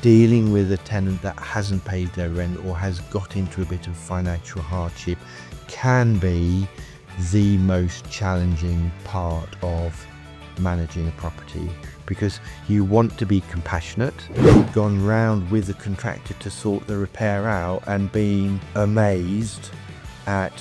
dealing with a tenant that hasn't paid their rent or has got into a bit of financial hardship can be the most challenging part of managing a property, because you want to be compassionate. You've gone round with the contractor to sort the repair out and been amazed at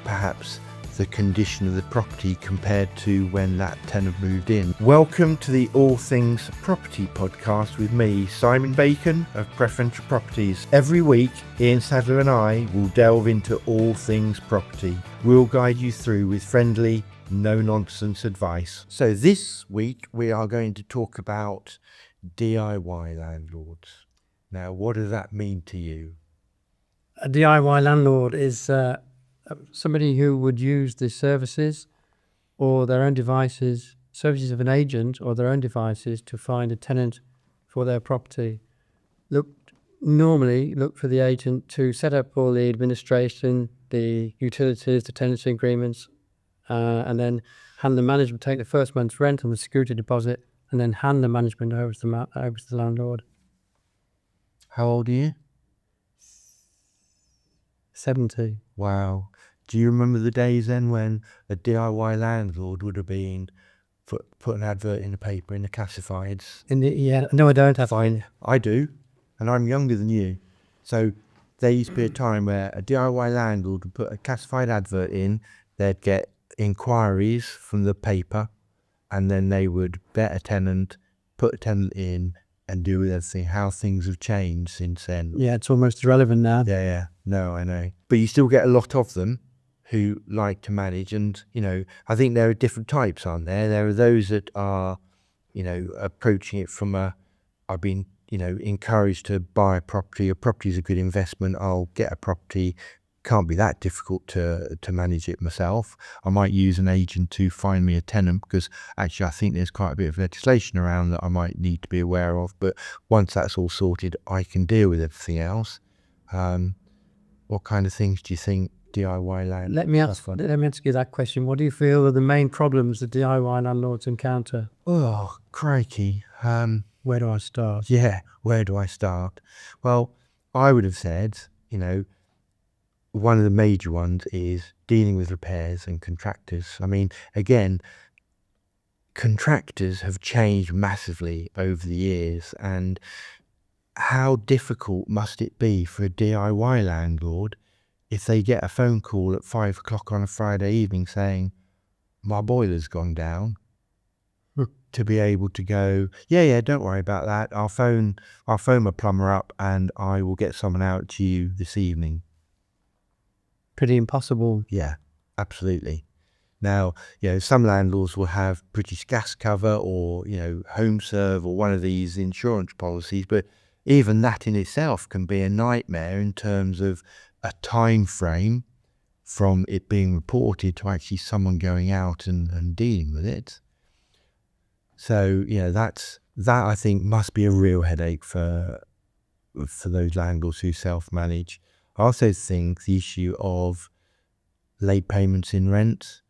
perhaps the condition of the property compared to when that tenant moved in. Welcome to the All Things Property podcast with me, Simon Bacon of Preferential Properties. Every week, Ian Sadler and I will delve into all things property. We'll guide you through with friendly, no-nonsense advice. So this week, we are going to talk about DIY landlords. Now, what does that mean to you? A DIY landlord is somebody who would use the services or their own devices, services of an agent or their own devices to find a tenant for their property. Normally look for the agent to set up all the administration, the utilities, the tenancy agreements, and then hand the management, take the first month's rent and the security deposit, and then hand the management over to the landlord. How old are you? 70. Wow. Do you remember the days then when a DIY landlord would have been put an advert in the paper, in the classifieds? No, I don't have. Fine, I do, and I'm younger than you. So there used to be a time where a DIY landlord would put a classified advert in, they'd get inquiries from the paper, and then they would vet a tenant, put a tenant in, and do with everything. How things have changed since then. Yeah, it's almost irrelevant now. Yeah. No, I know. But you still get a lot of them who like to manage, and, I think there are different types, aren't there? There are those that are, approaching it from I've been, encouraged to buy a property. A property is a good investment. I'll get a property. Can't be that difficult to manage it myself. I might use an agent to find me a tenant, because actually I think there's quite a bit of legislation around that I might need to be aware of. But once that's all sorted, I can deal with everything else. What kind of things do you think DIY land? Let me ask you that question. What do you feel are the main problems that DIY landlords encounter? Oh, crikey. Where do I start? Yeah, where do I start? Well, I would have said, one of the major ones is dealing with repairs and contractors. I mean, again, contractors have changed massively over the years, and how difficult must it be for a DIY landlord if they get a phone call at 5 o'clock on a Friday evening saying, my boiler's gone down, to be able to go, yeah, don't worry about that. I'll phone my plumber up and I will get someone out to you this evening. Pretty impossible. Yeah, absolutely. Now, some landlords will have British Gas cover or, Home Serve or one of these insurance policies, but even that in itself can be a nightmare in terms of a time frame from it being reported to actually someone going out and dealing with it. So, that I think must be a real headache for those landlords who self-manage. I also think the issue of late payments in rent,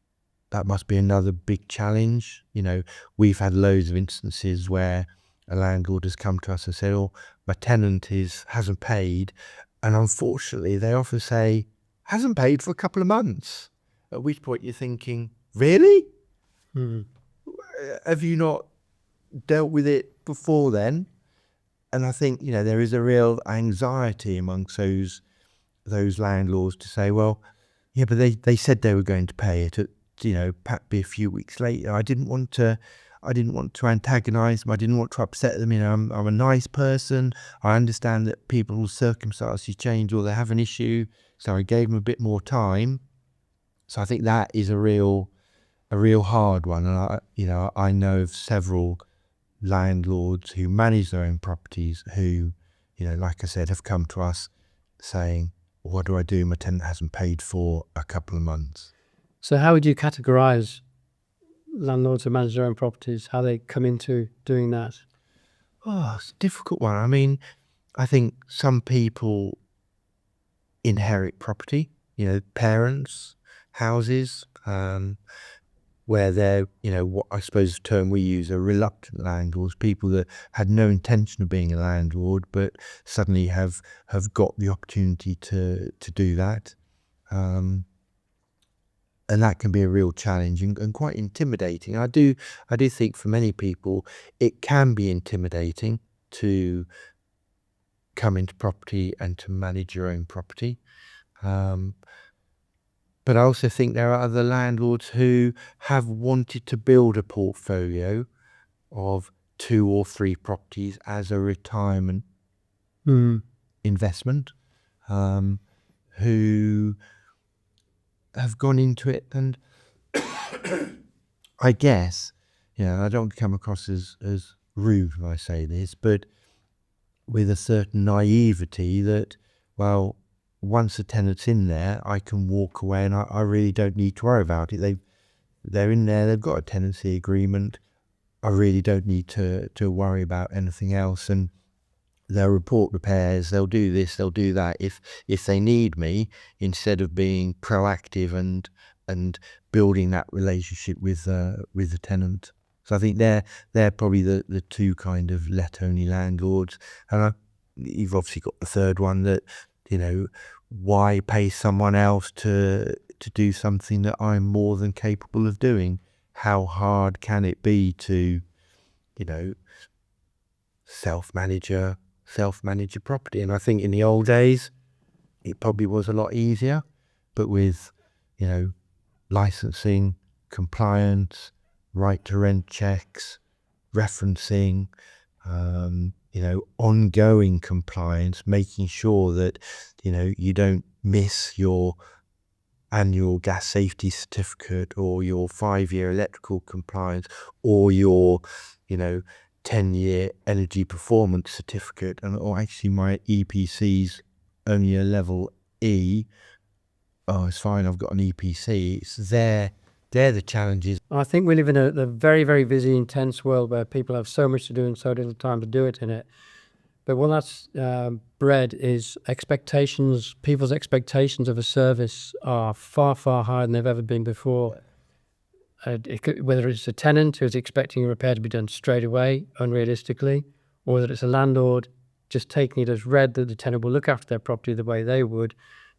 that must be another big challenge. We've had loads of instances where a landlord has come to us and said, oh, my tenant hasn't paid. And unfortunately, they often say, hasn't paid for a couple of months. At which point you're thinking, really? Have you not dealt with it before then? And I think, there is a real anxiety amongst those landlords to say, well, yeah, but they said they were going to pay it at, perhaps be a few weeks later. I didn't want to antagonize them. I didn't want to upset them. I'm a nice person. I understand that people's circumstances change or they have an issue. So I gave them a bit more time. So I think that is a real hard one. And I know of several landlords who manage their own properties who, like I said, have come to us saying, what do I do? My tenant hasn't paid for a couple of months. So how would you categorize landlords who manage their own properties, how they come into doing that? Oh, it's a difficult one. I mean, I think some people inherit property, parents, houses. where they're, what I suppose the term we use are reluctant landlords, people that had no intention of being a landlord, but suddenly have got the opportunity to do that. And that can be a real challenge and quite intimidating. I do think for many people it can be intimidating to come into property and to manage your own property. But I also think there are other landlords who have wanted to build a portfolio of 2 or 3 properties as a retirement investment, who have gone into it, and I guess, I don't come across as rude when I say this, but with a certain naivety that, well, once the tenant's in there, I can walk away and I really don't need to worry about it. They're in there, they've got a tenancy agreement. I really don't need to worry about anything else. And they'll report repairs, they'll do this, they'll do that if they need me, instead of being proactive and building that relationship with the tenant. So I think they're probably the two kind of let-only landlords. And you've obviously got the third one that, why pay someone else to do something that I'm more than capable of doing? How hard can it be to, self-manage a property? And I think in the old days, it probably was a lot easier, but with, licensing, compliance, right to rent checks, referencing, ongoing compliance, making sure that, you don't miss your annual gas safety certificate or your 5-year electrical compliance or your, 10-year energy performance certificate, or actually my EPC's only a level E. Oh, it's fine, I've got an EPC. It's they're the challenges. I think we live in a very, very busy, intense world where people have so much to do and so little time to do it in it. But what that's bred is expectations. People's expectations of a service are far, far higher than they've ever been before. Whether it's a tenant who's expecting a repair to be done straight away, unrealistically, or that it's a landlord just taking it as read that the tenant will look after their property the way they would.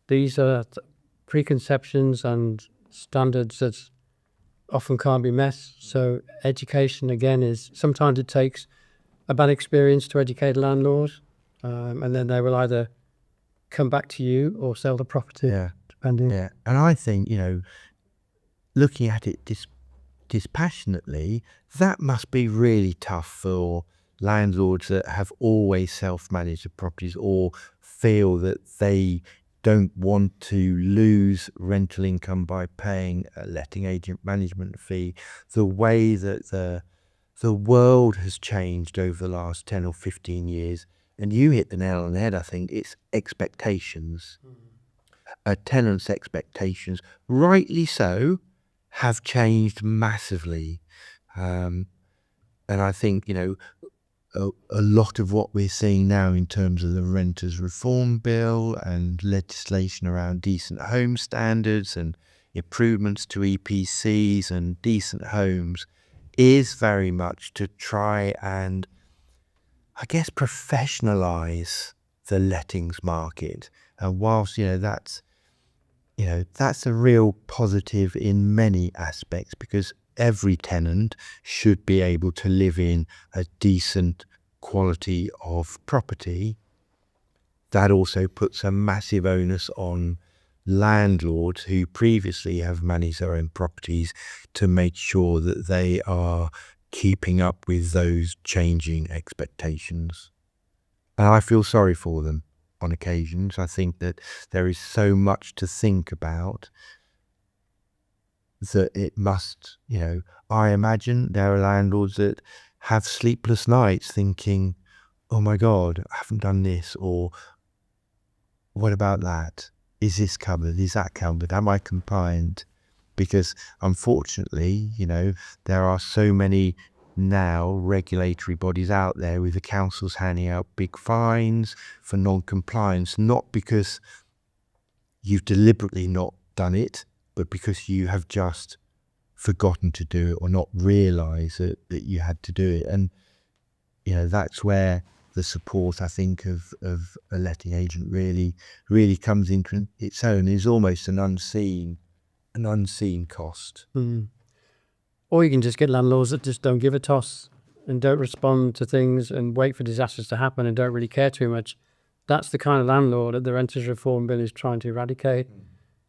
These are preconceptions and standards that often can't be met. So education, again, is sometimes it takes a bad experience to educate a landlord, and then they will either come back to you or sell the property, depending. Yeah, and I think, looking at it dispassionately, that must be really tough for landlords that have always self-managed the properties or feel that they don't want to lose rental income by paying a letting agent management fee. The way that the world has changed over the last 10 or 15 years, and you hit the nail on the head, I think, it's expectations. Tenants' expectations, rightly so, have changed massively. And I think, a lot of what we're seeing now in terms of the Renters Reform Bill and legislation around decent home standards and improvements to EPCs and decent homes is very much to try and, I guess, professionalize the lettings market. And whilst, that's a real positive in many aspects, because every tenant should be able to live in a decent quality of property. That also puts a massive onus on landlords who previously have managed their own properties to make sure that they are keeping up with those changing expectations. And I feel sorry for them on occasions. I think that there is so much to think about that it must, I imagine there are landlords that have sleepless nights thinking, oh my God, I haven't done this, or what about that? Is this covered? Is that covered? Am I compliant? Because unfortunately, there are so many now regulatory bodies out there with the councils handing out big fines for non-compliance, not because you've deliberately not done it, but because you have just forgotten to do it or not realise that you had to do it. And, that's where the support, I think, of a letting agent really comes into its own. Is almost an unseen cost. Or you can just get landlords that just don't give a toss and don't respond to things and wait for disasters to happen and don't really care too much. That's the kind of landlord that the Renters Reform Bill is trying to eradicate.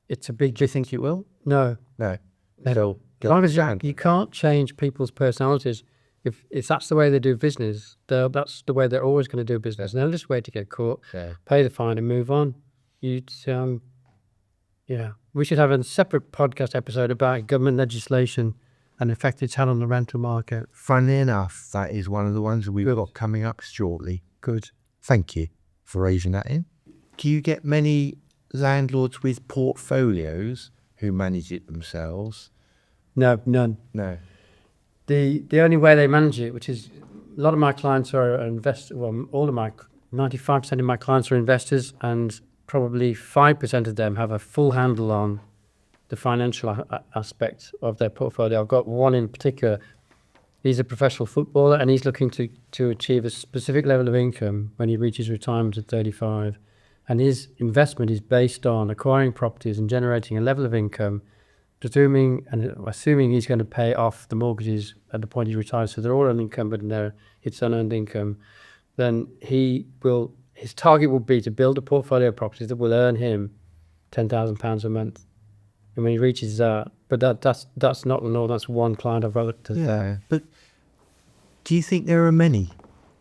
It's a big... Do you think it will? No. No. So, as long as you can't change people's personalities. If that's the way they do business, that's the way they're always going to do business. And they'll just wait to get caught, pay the fine and move on. We should have a separate podcast episode about government legislation and the effect it's had on the rental market. Funnily enough, that is one of the ones that we've got coming up shortly. Good. Thank you for raising that in. Do you get many landlords with portfolios who manage it themselves? No, none. No. The only way they manage it, which is a lot of my clients are investors, well, 95% of my clients are investors, and probably 5% of them have a full handle on the financial aspect of their portfolio. I've got one in particular. He's a professional footballer and he's looking to achieve a specific level of income when he reaches retirement at 35. And his investment is based on acquiring properties and generating a level of income, assuming he's going to pay off the mortgages at the point he retires, so they're all unencumbered and it's unearned income. Then his target will be to build a portfolio of properties that will earn him £10,000 a month. And when he reaches that, but that's not the norm. That's one client I've got to. Yeah, but do you think there are many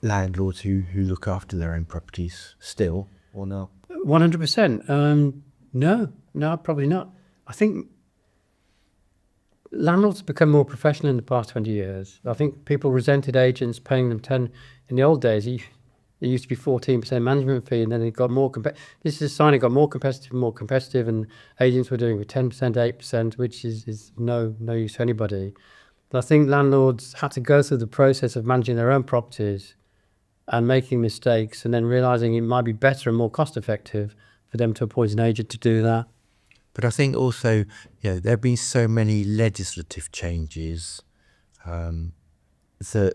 landlords who look after their own properties still, or not? 100%. No, probably not. I think landlords have become more professional in the past 20 years. I think people resented agents paying them 10. In the old days, it used to be 14% management fee, and then it got more this is a sign it got more competitive, and agents were doing with 10%, 8%, which is no use to anybody. But I think landlords had to go through the process of managing their own properties and making mistakes, and then realising it might be better and more cost effective for them to appoint an agent to do that. But I think also, there have been so many legislative changes that,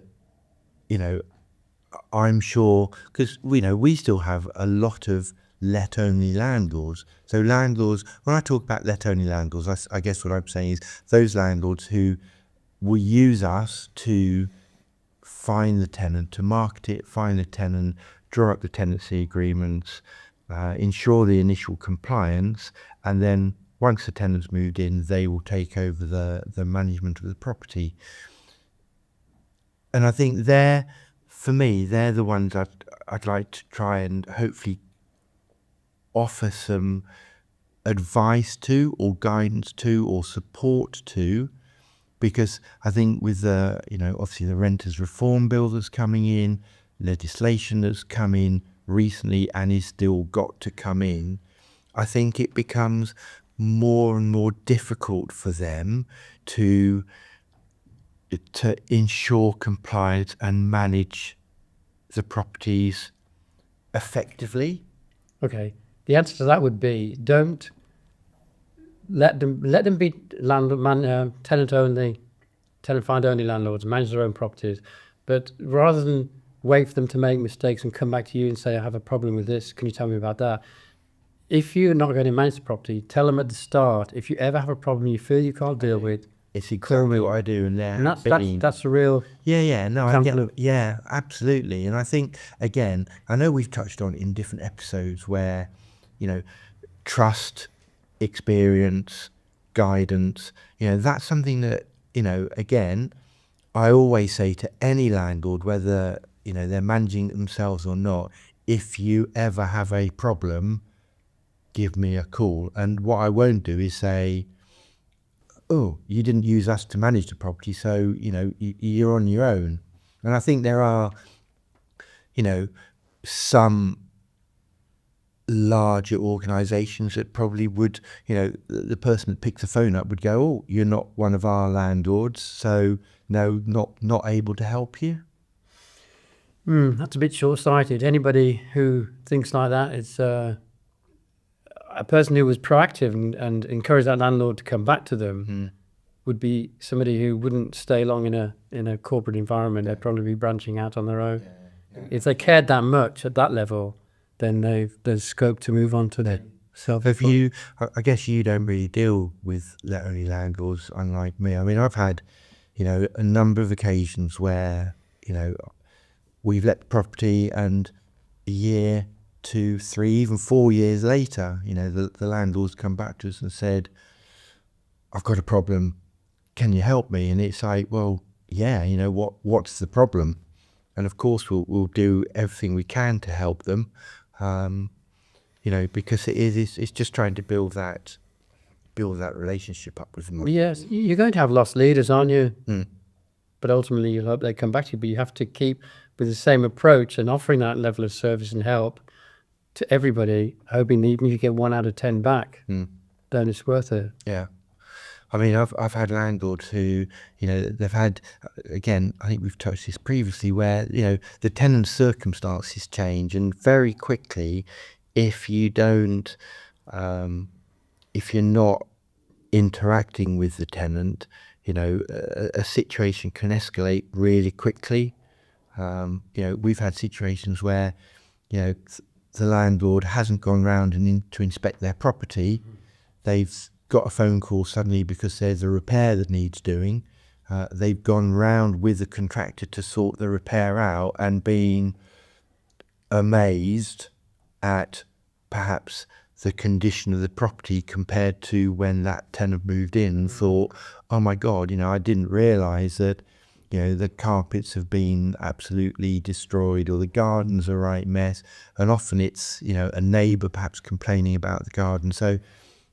I'm sure, because we still have a lot of let-only landlords. So landlords, when I talk about let-only landlords, I guess what I'm saying is those landlords who will use us to find the tenant, to market it, find the tenant, draw up the tenancy agreements, ensure the initial compliance, and then once the tenant's moved in, they will take over the management of the property. And I think for me, they're the ones I'd like to try and hopefully offer some advice to, or guidance to, or support to, because I think with obviously the Renters Reform Bill that's coming in, legislation that's come in recently and is still got to come in, I think it becomes more and more difficult for them to ensure compliance and manage the properties effectively. Okay. The answer to that would be, don't let them be tenant only, tenant find only landlords, manage their own properties. But rather than wait for them to make mistakes and come back to you and say, I have a problem with this, can you tell me about that? If you're not going to manage the property, tell them at the start. If you ever have a problem you feel you can't deal with, it's exactly what I do, and that's the real. Yeah, absolutely. And I think, again, I know we've touched on in different episodes where, trust, experience, guidance, that's something that, again, I always say to any landlord, whether they're managing it themselves or not, if you ever have a problem, give me a call. And what I won't do is say, oh, you didn't use us to manage the property, so, you're on your own. And I think there are, some larger organisations that probably would, the person that picks the phone up would go, oh, you're not one of our landlords, so no, not able to help you. That's a bit short-sighted. Anybody who thinks like that is a person who was proactive and encouraged that landlord to come back to them would be somebody who wouldn't stay long in a corporate environment. They'd probably be branching out on their own. If they cared that much at that level, then there's scope to move on to the self. Have you? I guess you don't really deal with let-only landlords, unlike me. I mean, I've had, a number of occasions where, we've let the property, and a year, 2, 3, even 4 years later, the landlord's come back to us and said, "I've got a problem. Can you help me?" And it's like, well, yeah, what's the problem? And of course, we'll do everything we can to help them. Because it's just trying to build that relationship up with them. Yes, you're going to have lost leaders, aren't you? Mm. But ultimately, you'll hope they come back to you. But you have to keep with the same approach and offering that level of service and help to everybody, hoping that even if you get 1 out of 10 back, then it's worth it. Yeah. I mean, I've had landlords who, they've had, again, I think we've touched this previously, where, the tenant's circumstances change, and very quickly, if you don't, if you're not interacting with the tenant, a situation can escalate really quickly. We've had situations where, the landlord hasn't gone round to inspect their property. They've got a phone call suddenly because there's a repair that needs doing. They've gone round with the contractor to sort the repair out, and been amazed at perhaps the condition of the property compared to when that tenant moved in, and thought, oh my God, I didn't realise that, the carpets have been absolutely destroyed, or the garden's a right mess. And often it's, a neighbour perhaps complaining about the garden. So,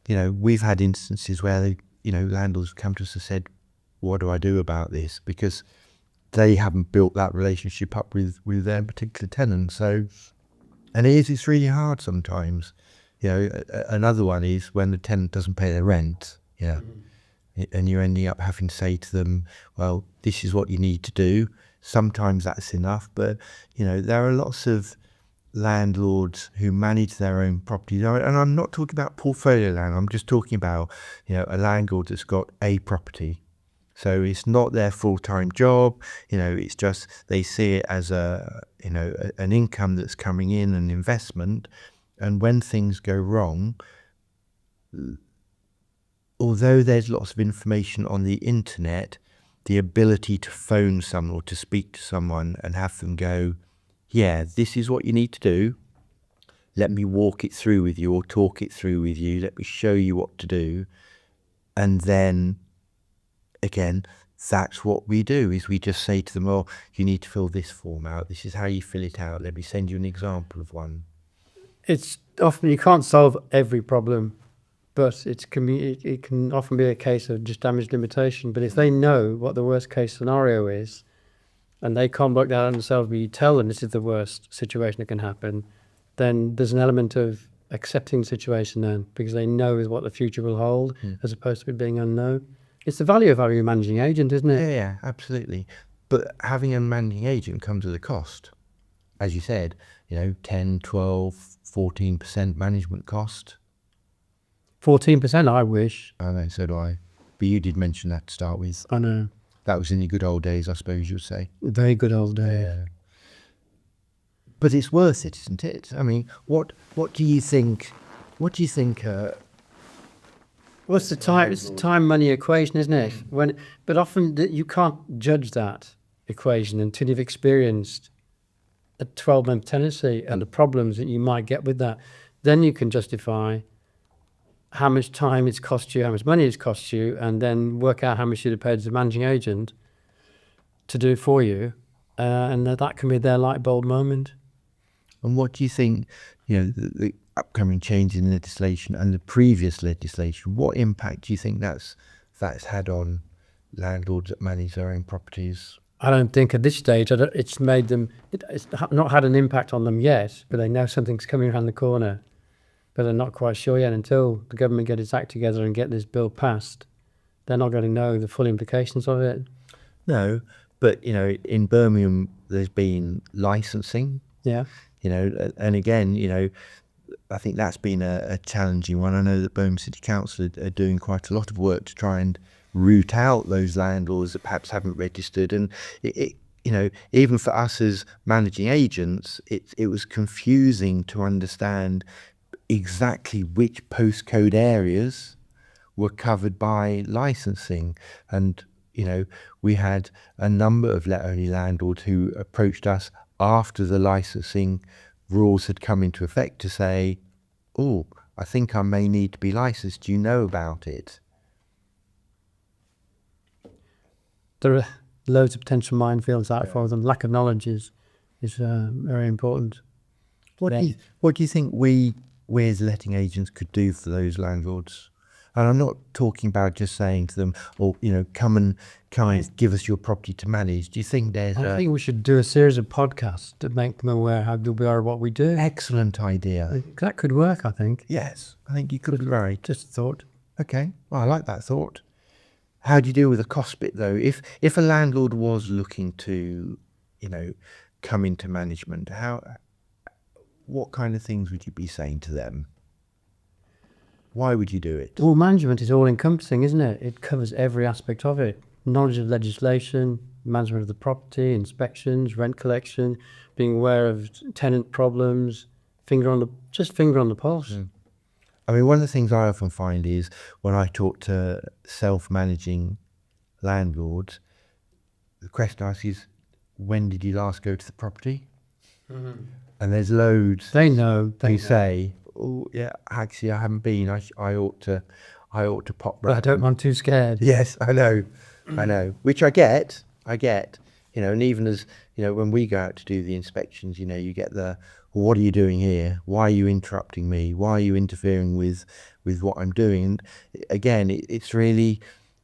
we've had instances where landlords have come to us and said, what do I do about this? Because they haven't built that relationship up with their particular tenant. So, and it's really hard sometimes. Another one is when the tenant doesn't pay their rent. And you're ending up having to say to them, well, this is what you need to do. Sometimes that's enough, but there are lots of landlords who manage their own properties, and I'm not talking about portfolio land. I'm just talking about a landlord that's got a property, so it's not their full-time job. It's just they see it as an income that's coming in, an investment. And when things go wrong, although there's lots of information on the internet, the ability to phone someone or to speak to someone and have them go, yeah, this is what you need to do. Let me walk it through with you, or talk it through with you. Let me show you what to do. And then, again, that's what we do, is we just say to them, oh, you need to fill this form out. This is how you fill it out. Let me send you an example of one. It's often, you can't solve every problem, but it can often be a case of just damage limitation. But if they know what the worst case scenario is, and they can't work that out themselves, but you tell them this is the worst situation that can happen, then there's an element of accepting the situation then, because they know what the future will hold, as opposed to it being unknown. It's the value of having a managing agent, isn't it? Yeah, absolutely. But having a managing agent comes with a cost. As you said, 10, 12, 14% management cost. 14%, I wish. I know, so do I. But you did mention that to start with. I know. That was in the good old days, I suppose you'd say. Very good old days. Yeah. But it's worth it, isn't it? I mean, what do you think? What do you think? Well, it's the time money equation, isn't it? But often you can't judge that equation until you've experienced a 12-month tenancy and the problems that you might get with that. Then you can justify how much time it's cost you, how much money it's cost you, and then work out how much you'd have paid as a managing agent to do it for you. And that can be their light bulb moment. And what do you think, the upcoming change in legislation and the previous legislation, what impact do you think that's had on landlords that manage their own properties? I don't think at this stage it's made them, it's not had an impact on them yet, but they know something's coming around the corner. But they're not quite sure yet. Until the government get its act together and get this bill passed, they're not going to know the full implications of it. No, but in Birmingham there's been licensing. Yeah. And again, I think that's been a challenging one. I know that Birmingham City Council are doing quite a lot of work to try and root out those landlords that perhaps haven't registered. And even for us as managing agents, it was confusing to understand exactly which postcode areas were covered by licensing. And we had a number of let-only landlords who approached us after the licensing rules had come into effect to say, oh, I think I may need to be licensed. Do you know about it? There are loads of potential minefields out for them. Lack of knowledge is very important. What do you think we as letting agents could do for those landlords? And I'm not talking about just saying to them, "Oh, come and give us your property to manage." Do you think there's I think we should do a series of podcasts to make them aware how good we are at what we do. Excellent idea. That could work, I think. Yes, I think you could be right. Just a thought. Okay, well, I like that thought. How do you deal with the cost bit though? If a landlord was looking to, come into management, what kind of things would you be saying to them? Why would you do it? Well, management is all encompassing, isn't it? It covers every aspect of it. Knowledge of legislation, management of the property, inspections, rent collection, being aware of tenant problems, finger on the pulse. Mm. I mean, one of the things I often find is when I talk to self-managing landlords, the question I ask is, when did you last go to the property? Mm-hmm. And there's loads. They know. They say, oh yeah, actually I haven't been. I ought to pop round. But I don't want too scared. Yes, I know. Which I get. And even as when we go out to do the inspections, you get the, well, what are you doing here? Why are you interrupting me? Why are you interfering with what I'm doing? And again, it's really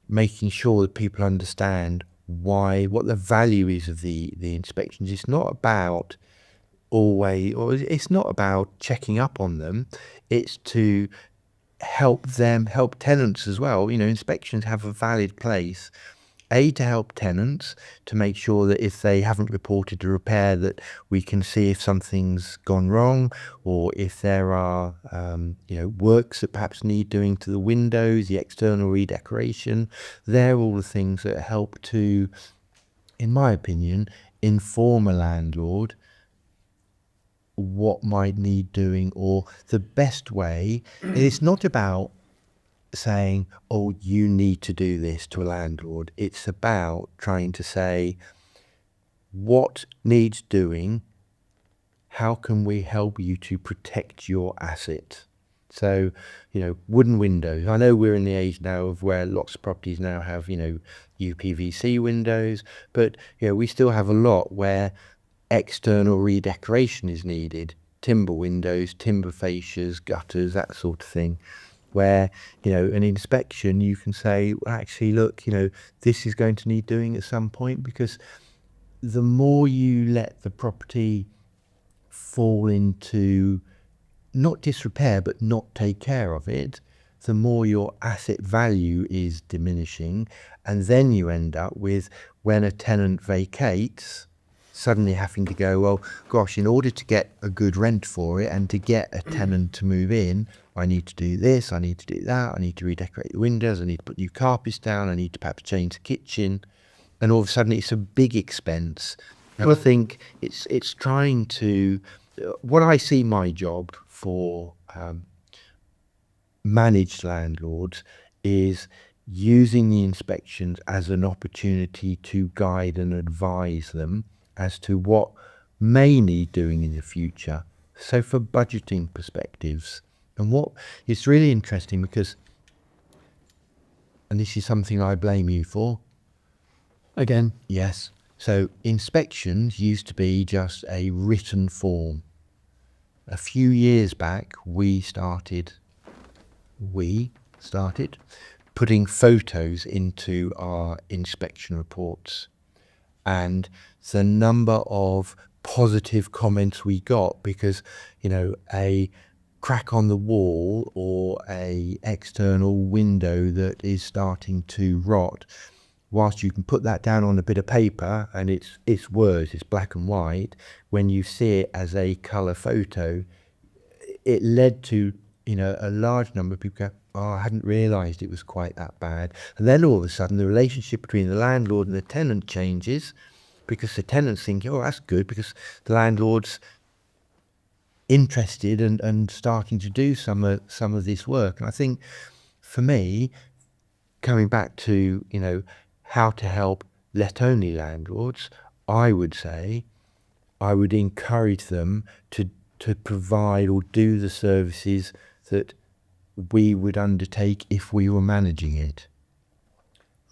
making sure that people understand what the value is of the inspections. It's not about it's not about checking up on them. It's to help tenants as well. Inspections have a valid place, to help tenants, to make sure that if they haven't reported a repair, that we can see if something's gone wrong, or if there are works that perhaps need doing to the windows, the external redecoration. They're all the things that help to, in my opinion, inform a landlord what might need doing, or the best way. It's not about saying, oh, you need to do this to a landlord. It's about trying to say, what needs doing? How can we help you to protect your asset? So, wooden windows. I know we're in the age now of where lots of properties now have, UPVC windows, but we still have a lot where external redecoration is needed. Timber windows, timber fascias, gutters, that sort of thing, where an inspection, you can say, well, actually look, this is going to need doing at some point, because the more you let the property fall into not disrepair but not take care of it, the more your asset value is diminishing. And then you end up with, when a tenant vacates, suddenly having to go, well, gosh, in order to get a good rent for it and to get a tenant to move in, I need to do this, I need to do that, I need to redecorate the windows, I need to put new carpets down, I need to perhaps change the kitchen. And all of a sudden it's a big expense. And I think it's trying to, what I see my job for managed landlords is using the inspections as an opportunity to guide and advise them as to what may need doing in the future. So for budgeting perspectives, and what it's really interesting because, and this is something I blame you for. Again. Yes. So inspections used to be just a written form. A few years back, we started putting photos into our inspection reports. And the number of positive comments we got, because a crack on the wall or a external window that is starting to rot, whilst you can put that down on a bit of paper and it's words, it's black and white, when you see it as a colour photo, it led to a large number of people go, oh, I hadn't realised it was quite that bad. And then all of a sudden the relationship between the landlord and the tenant changes, because the tenant's thinking, oh, that's good, because the landlord's interested and starting to do some of this work. And I think for me, coming back to, how to help let-only landlords, I would say I would encourage them to provide or do the services that we would undertake if we were managing it.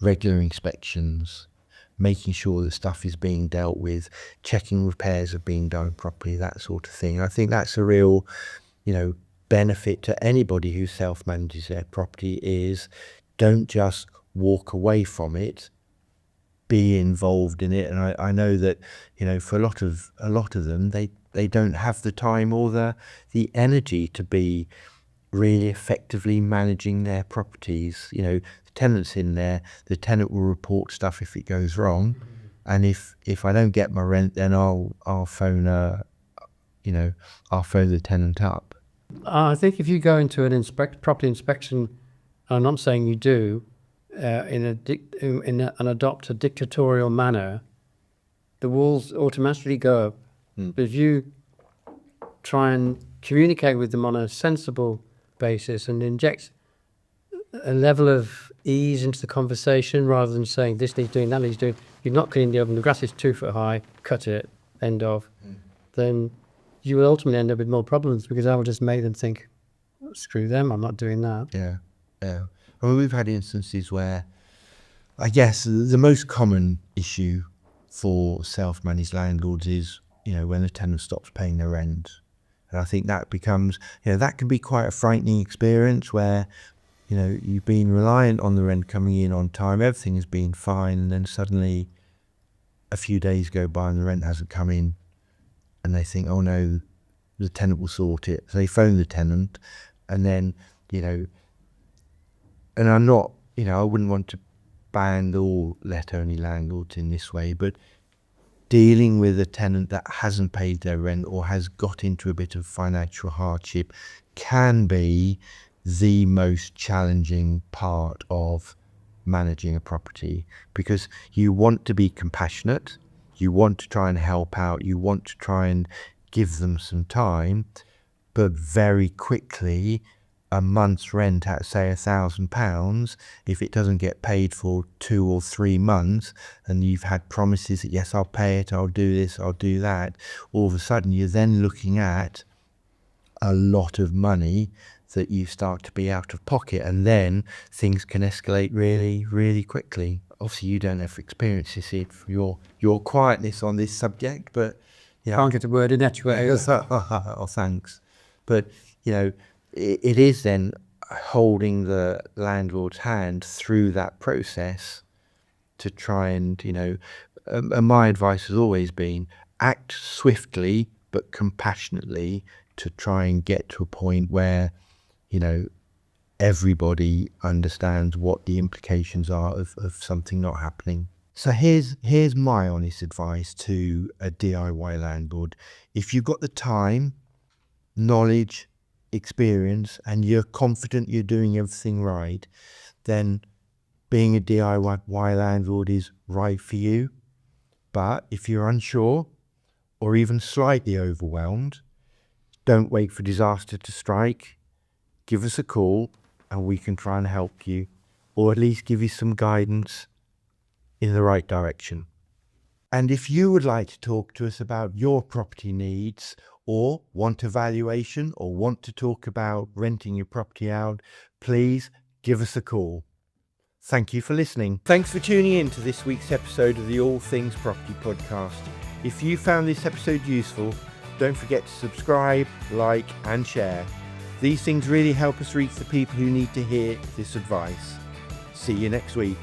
Regular inspections, making sure that stuff is being dealt with, checking repairs are being done properly, that sort of thing. I think that's a real, benefit to anybody who self-manages their property, is don't just walk away from it, be involved in it. And I know that, for a lot of them, they don't have the time or the energy to be really effectively managing their properties. The tenant's in there, the tenant will report stuff if it goes wrong, and if I don't get my rent, then I'll phone I'll phone the tenant up. I think if you go into an property inspection, and I'm not saying you do, and adopt a dictatorial manner, the walls automatically go up. But if you try and communicate with them on a sensible basis and inject a level of ease into the conversation, rather than saying this needs doing, that needs doing, you're not cleaning the oven, the grass is 2 foot high, cut it, end of, then you will ultimately end up with more problems, because I will just make them think, screw them, I'm not doing that. Yeah. I mean, we've had instances where, I guess the most common issue for self-managed landlords is, when the tenant stops paying their rent. And I think that becomes, that can be quite a frightening experience where, you've been reliant on the rent coming in on time, everything has been fine, and then suddenly a few days go by and the rent hasn't come in, and they think, oh no, the tenant will sort it. So they phone the tenant, and then, and I'm not, I wouldn't want to ban all let-only landlords in this way, but dealing with a tenant that hasn't paid their rent or has got into a bit of financial hardship can be the most challenging part of managing a property, because you want to be compassionate, you want to try and help out, you want to try and give them some time, but very quickly a month's rent at, say, £1,000, if it doesn't get paid for 2 or 3 months, and you've had promises that, yes, I'll pay it, I'll do this, I'll do that, all of a sudden you're then looking at a lot of money that you start to be out of pocket, and then things can escalate really, really quickly. Obviously, you don't have experience, Sid, for your quietness on this subject, but Can't get a word in anyway. oh, thanks. But it is then holding the landlord's hand through that process to try and, and my advice has always been, act swiftly but compassionately to try and get to a point where, everybody understands what the implications are of something not happening. So here's my honest advice to a DIY landlord. If you've got the time, knowledge, experience, and you're confident you're doing everything right, then being a DIY landlord is right for you. But if you're unsure or even slightly overwhelmed, don't wait for disaster to strike. Give us a call and we can try and help you, or at least give you some guidance in the right direction. And if you would like to talk to us about your property needs, or want a valuation, or want to talk about renting your property out, please give us a call. Thank you for listening. Thanks for tuning in to this week's episode of the All Things Property Podcast. If you found this episode useful, don't forget to subscribe, like, and share. These things really help us reach the people who need to hear this advice. See you next week.